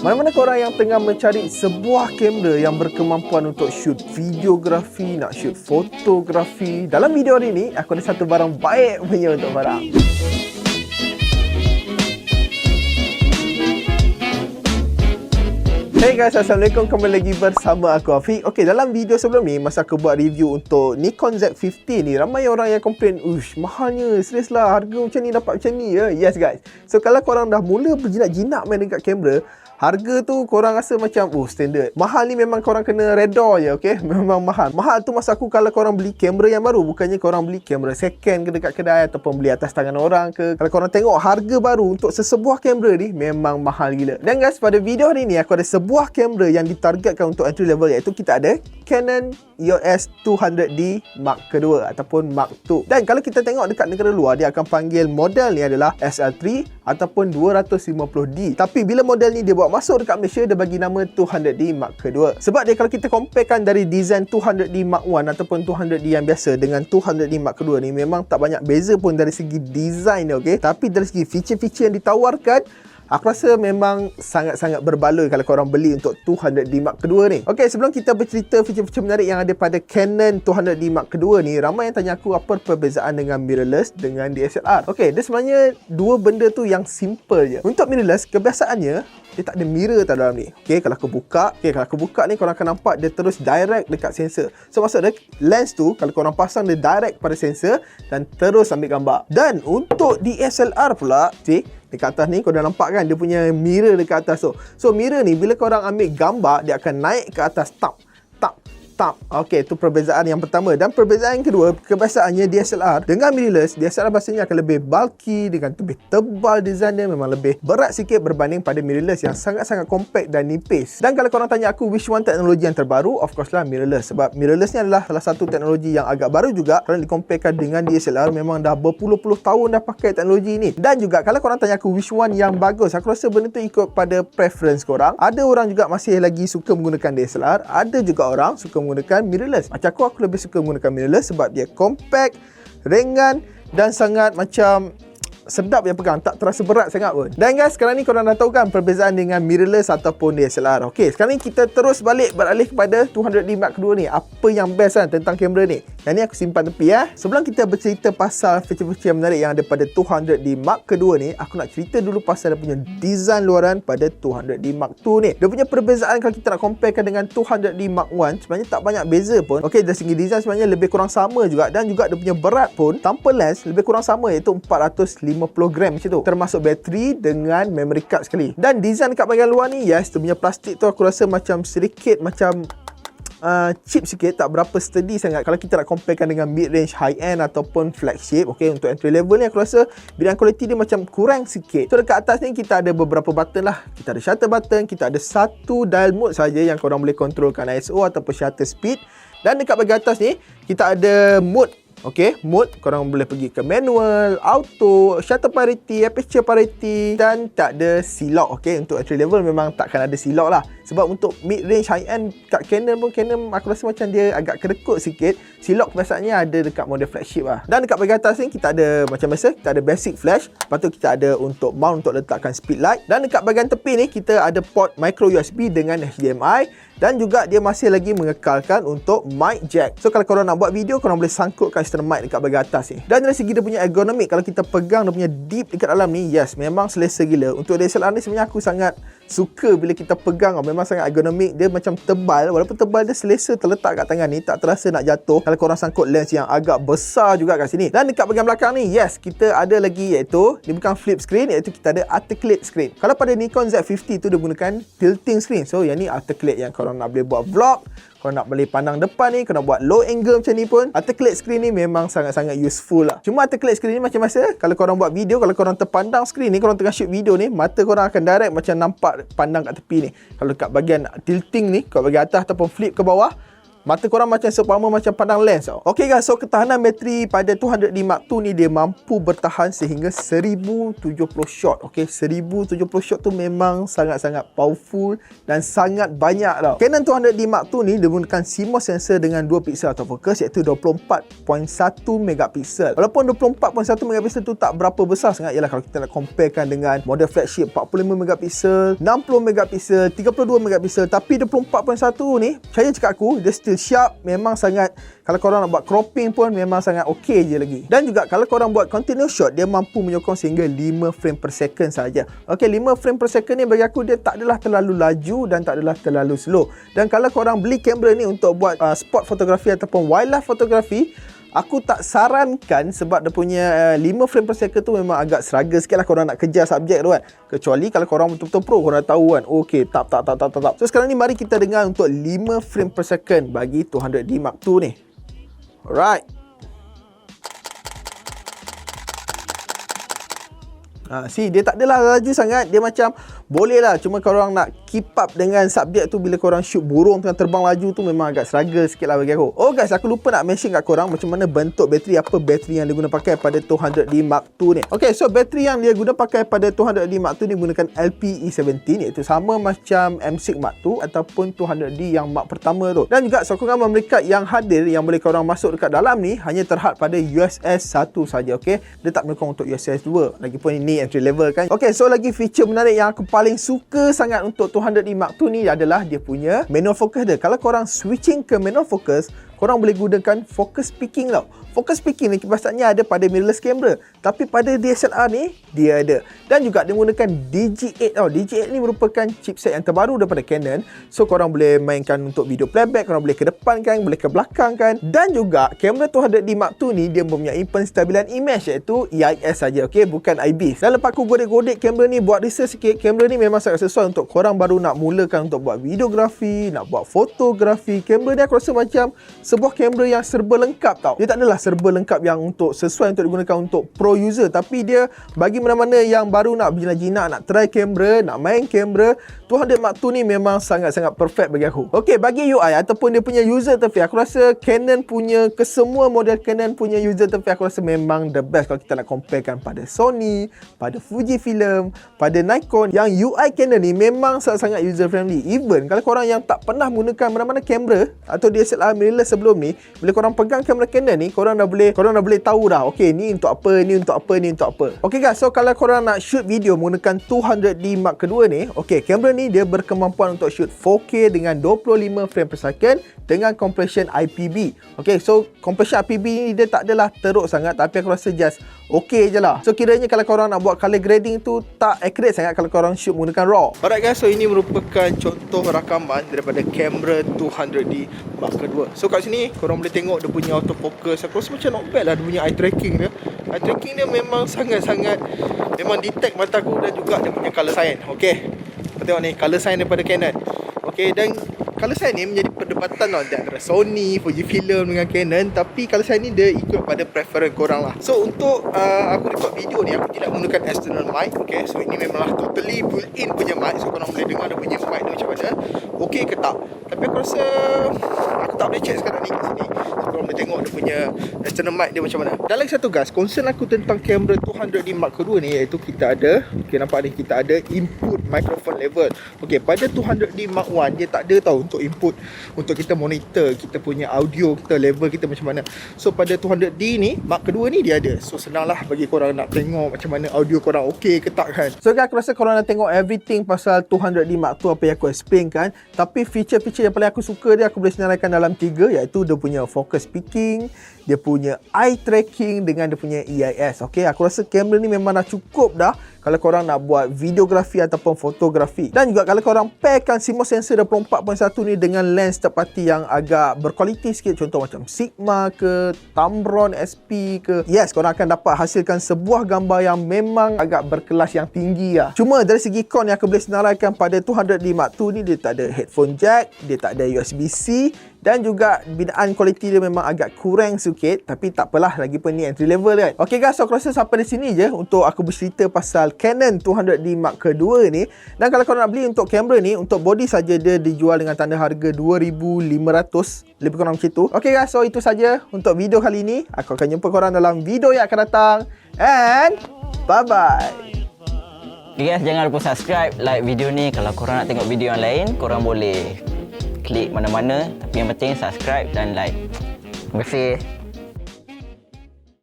Mana-mana korang yang tengah mencari sebuah kamera yang berkemampuan untuk shoot videografi, nak shoot fotografi, dalam video hari ni aku ada satu barang baik punya untuk korang. Hey guys, Assalamualaikum, kembali lagi bersama aku Afiq. Okay, dalam video sebelum ni, masa aku buat review untuk Nikon Z50 ni, ramai orang yang komplain, ush, mahalnya, serius lah, harga macam ni dapat macam ni ya. Yes guys, so kalau korang dah mula berjinak-jinak main dekat kamera, harga tu korang rasa macam, oh standard. Mahal ni memang korang kena redha je, okay? Memang mahal. Mahal tu masa aku kalau korang beli kamera yang baru, bukannya korang beli kamera second ke dekat kedai ataupun beli atas tangan orang ke. Kalau korang tengok harga baru untuk sesebuah kamera ni, memang mahal gila. Dan guys, pada video hari ni aku ada sebuah kamera yang ditargetkan untuk entry level, iaitu kita ada Canon EOS 200D Mark kedua ataupun Mark II. Dan kalau kita tengok dekat negara luar, dia akan panggil model ni adalah SL3 ataupun 250D. Tapi bila model ni dia buat masuk dekat Malaysia, dia bagi nama 200D Mark kedua. Sebab dia kalau kita comparekan dari design 200D Mark 1 ataupun 200D yang biasa dengan 200D Mark kedua ni, memang tak banyak beza pun dari segi design dia, okay? Tapi dari segi feature-feature yang ditawarkan, aku rasa memang sangat-sangat berbaloi kalau korang beli untuk 200D Mark kedua ni. Okey, sebelum kita bercerita feature-feature menarik yang ada pada Canon 200D Mark kedua ni, ramai yang tanya aku apa perbezaan dengan mirrorless dengan DSLR. Okey, dia sebenarnya dua benda tu yang simple je. Untuk mirrorless, kebiasaannya dia tak ada mirror tau dalam ni. Okey, kalau aku buka ni, korang akan nampak dia terus direct dekat sensor. So maksud dia, lens tu kalau korang pasang dia direct pada sensor dan terus ambil gambar. Dan untuk DSLR pula, dekat atas ni kau dah nampak kan dia punya mirror dekat atas tu. So mirror ni bila korang ambil gambar, dia akan naik ke atas, tap. Okey, itu perbezaan yang pertama. Dan perbezaan yang kedua, kebiasaannya DSLR dengan mirrorless, DSLR pastinya akan lebih bulky, dengan lebih tebal design dia, memang lebih berat sikit berbanding pada mirrorless yang sangat-sangat compact dan nipis. Dan kalau korang tanya aku which one teknologi yang terbaru, of course lah mirrorless. Sebab mirrorless ni adalah salah satu teknologi yang agak baru juga kalau dikomparekan dengan DSLR. Memang dah berpuluh-puluh tahun dah pakai teknologi ni. Dan juga kalau korang tanya aku which one yang bagus, aku rasa benda tu ikut pada preference korang. Ada orang juga masih lagi suka menggunakan DSLR, ada juga orang suka menggunakan mirrorless. Macam aku lebih suka menggunakan mirrorless sebab dia compact, ringan dan sangat macam sedap yang pegang, tak terasa berat sangat pun. Dan guys, sekarang ni korang dah tahu kan perbezaan dengan mirrorless ataupun DSLR. Okey, sekarang ni kita terus beralih kepada 200D Mark kedua ni. Apa yang best kan tentang kamera ni? Yang ni aku simpan tepi ya. Sebelum kita bercerita pasal feature-feature yang menarik yang ada pada 200D Mark kedua ni, aku nak cerita dulu pasal dia punya design luaran pada 200D Mark II ni. Dia punya perbezaan kalau kita nak comparekan dengan 200D Mark 1, sebenarnya tak banyak beza pun. Okey, dari segi design sebenarnya lebih kurang sama juga. Dan juga dia punya berat pun tanpa lens lebih kurang sama, iaitu 450 gram macam tu, termasuk bateri dengan memory card sekali. Dan design dekat bahagian luar ni, yes, dia punya plastik tu aku rasa macam sedikit macam cheap sikit, tak berapa sturdy sangat kalau kita nak comparekan dengan mid-range, high-end ataupun flagship. Okay, untuk entry level ni aku rasa bidang quality dia macam kurang sikit. So dekat atas ni kita ada beberapa button lah. Kita ada shutter button, kita ada satu dial mode saja yang korang boleh kontrolkan ISO ataupun shutter speed. Dan dekat bahagian atas ni kita ada mode. Okey, mode korang boleh pergi ke manual, auto, shutter parity, APS-C parity dan tak ada C-lock. Okey, untuk entry level memang takkan ada C-lock lah. Sebab untuk mid range high end kat Canon pun, Canon aku rasa macam dia agak kerekut sikit. C-lock biasanya ada dekat model flagship lah. Dan dekat bahagian atas ni kita ada macam biasa, kita ada basic flash. Lepas tu kita ada untuk mount untuk letakkan speed light. Dan dekat bahagian tepi ni kita ada port micro USB dengan HDMI. Dan juga dia masih lagi mengekalkan untuk mic jack. So kalau korang nak buat video, korang boleh sangkutkan external mic dekat bahagian atas ni. Dan dari segi dia punya ergonomik, kalau kita pegang dia punya deep dekat dalam ni, yes, memang selesa gila. Untuk DSLR ni sebenarnya aku sangat suka bila kita pegang, memang sangat ergonomik. Dia macam tebal, walaupun tebal dia selesa terletak kat tangan ni, tak terasa nak jatuh kalau korang sangkut lens yang agak besar juga kat sini. Dan dekat bahagian belakang ni, yes, kita ada lagi iaitu, dia bukan flip screen, iaitu kita ada articulate screen. Kalau pada Nikon Z50 tu dia gunakan tilting screen. So yang ni articulate, yang korang nak boleh buat vlog, kalau nak boleh pandang depan ni, kalau nak buat low angle macam ni pun, articulate screen ni memang sangat-sangat useful lah. Cuma articulate screen ni macam biasa, kalau korang buat video, kalau korang terpandang screen ni, korang tengah shoot video ni, mata korang akan direct macam nampak pandang kat tepi ni. Kalau kat bahagian tilting ni, kat bahagian atas ataupun flip ke bawah, Mata korang macam seumpama macam pandang lens tau. Okay guys, so ketahanan bateri pada 200D Mark II ni dia mampu bertahan sehingga 1070 shot. Okay, 1070 shot tu memang sangat-sangat powerful dan sangat banyak tau. Canon 200D Mark II ni dia menggunakan CMOS sensor dengan 2 piksel autofocus iaitu 24.1 megapiksel. Walaupun 24.1 megapiksel tu tak berapa besar sangat, ialah kalau kita nak comparekan dengan model flagship 45 megapiksel, 60 megapiksel, 32 megapiksel, tapi 24.1 ni saya cakap aku dia still sharp, memang sangat, kalau korang nak buat cropping pun memang sangat okey je lagi. Dan juga kalau korang buat continuous shot, dia mampu menyokong sehingga 5 frame per second saja. Okey, 5 frame per second ni bagi aku dia tak adalah terlalu laju dan tak adalah terlalu slow. Dan kalau korang beli kamera ni untuk buat sport fotografi ataupun wildlife fotografi, aku tak sarankan sebab dia punya 5 frame per second tu memang agak struggle sikit lah korang nak kejar subjek tu kan. Kecuali kalau korang betul-betul pro, korang tahu kan, okay, tak. So sekarang ni mari kita dengar untuk 5 frame per second bagi 200D Mark II ni. Alright. See, dia tak adalah laju sangat. Dia macam boleh lah, cuma korang nak keep up dengan subjek tu. Bila korang shoot burung tengah terbang laju tu memang agak struggle sikit lah bagi aku. Oh guys, aku lupa nak mention kat korang macam mana bentuk bateri, apa bateri yang dia guna pakai pada 200D Mark II ni. Okay, so bateri yang dia guna pakai pada 200D Mark II ni menggunakan LPE17, iaitu sama macam M6 Mark II ataupun 200D yang Mark pertama tu. Dan juga sokongan memerikat yang hadir yang boleh korang masuk dekat dalam ni hanya terhad pada USS 1 saja. Okay, dia tak menyokong untuk USS 2. Lagipun ini entry level kan. Okay, so lagi feature menarik yang aku paling suka sangat untuk 200D Mark II ni adalah dia punya manual focus dia. Kalau korang switching ke manual focus, korang boleh gunakan focus picking tau. Focus picking ni kebiasaannya ada pada mirrorless camera, tapi pada DSLR ni dia ada. Dan juga dia menggunakan Digic 8 tau. Digic 8 ni merupakan chipset yang terbaru daripada Canon. So korang boleh mainkan untuk video playback, korang boleh ke depan kan, boleh ke belakang kan. Dan juga kamera 200D Mark II ni dia mempunyai penstabilan image iaitu EIS saja, okey, bukan IBIS. Dan lepas aku godek-godek kamera ni, buat research sikit, kamera ni memang sangat sesuai untuk korang baru nak mulakan untuk buat videografi, nak buat fotografi. Kamera ni aku rasa macam sebuah kamera yang serba lengkap tau. Dia tak adalah serba lengkap yang untuk sesuai untuk digunakan untuk pro user, tapi dia bagi mana-mana yang baru nak berjinak-jinak, nak try kamera, nak main kamera, 200 Mark II ni memang sangat-sangat perfect bagi aku. Okey, bagi UI ataupun dia punya user interface, aku rasa Canon punya, kesemua model Canon punya user interface aku rasa memang the best kalau kita nak comparekan pada Sony, pada Fujifilm, pada Nikon. Yang UI Canon ni memang sangat-sangat user friendly. Even kalau korang yang tak pernah menggunakan mana-mana kamera atau DSLR mirrorless sebelum ni, bila korang pegang kamera Canon ni, korang dah boleh tahu dah, okey, ni untuk apa, ni untuk apa, ni untuk apa. Okey guys, so kalau korang nak shoot video menggunakan 200D Mark II ni, okey, kamera ni dia berkemampuan untuk shoot 4K dengan 25 frame per second dengan compression IPB. Okey, so compression IPB ni dia tak adalah teruk sangat, tapi aku rasa just okey je lah. So kiranya kalau korang nak buat color grading tu tak accurate sangat kalau korang shoot menggunakan RAW. Alright guys, so ini merupakan contoh rakaman daripada kamera 200D Mark II. So kat sini korang boleh tengok dia punya autofocus. Aku rasa macam not bad lah dia punya eye tracking dia. Eye tracking dia memang sangat-sangat memang detect mata aku, dan juga dia punya color sign. Okey, tengok ni color sign daripada Canon. Okey, dan color sign ni menjadi perdebatan tau antara Sony, Fujifilm dengan Canon, tapi color sign ni dia ikut pada preference korang lah. So untuk aku record video ni, aku tidak menggunakan external mic. Okay, so ini memanglah totally built-in punya mic. So korang boleh dengar dia punya mic dia macam mana, okey ke tak. Tapi aku rasa aku tak boleh check sekarang ni kat sini. So korang boleh tengok dia punya external mic dia macam mana. Dan lagi satu guys, concern aku tentang kamera 200D Mark II ni, iaitu kita ada, okay, nampak ni, kita ada input microphone level. Okay, pada 200D Mark I dia tak ada tau untuk input, untuk kita monitor kita punya audio, kita level kita macam mana. So pada 200D ni, Mark II ni dia ada. So senanglah bagi korang nak tengok macam mana audio korang okey ke tak kan. So aku rasa korang nak tengok everything pasal 200D Mark II apa yang aku explain kan. Tapi feature-feature yang paling aku suka dia, aku boleh senaraikan dalam 3, iaitu dia punya focus picking, dia punya eye tracking dengan dia punya EIS. Okey, aku rasa kamera ni memang dah cukup dah kalau korang nak buat videografi ataupun fotografi. Dan juga kalau korang pairkan CMOS sensor 24.1 ni dengan lens third party yang agak berkualiti sikit, contoh macam Sigma ke, Tamron SP ke, yes, korang akan dapat hasilkan sebuah gambar yang memang agak berkelas yang tinggi lah. Cuma dari segi con yang aku boleh senaraikan pada 200D Mark II ni, dia tak ada headphone jack, dia tak ada USB-C, Dan juga binaan kualiti dia memang agak kurang sikit, tapi tak apalah, lagi pun ni entry level kan. Okay guys, so aku rasa sampai di sini je untuk aku bercerita pasal Canon 200D Mark II ni. Dan kalau korang nak beli untuk kamera ni, untuk body saja dia dijual dengan tanda harga 2,500, lebih kurang macam tu. Okay guys, so itu saja untuk video kali ni. Aku akan jumpa korang dalam video yang akan datang. And bye-bye. Okay guys, jangan lupa subscribe, like video ni. Kalau korang nak tengok video yang lain, korang boleh klik mana-mana. Tapi yang penting subscribe dan like. Terima kasih.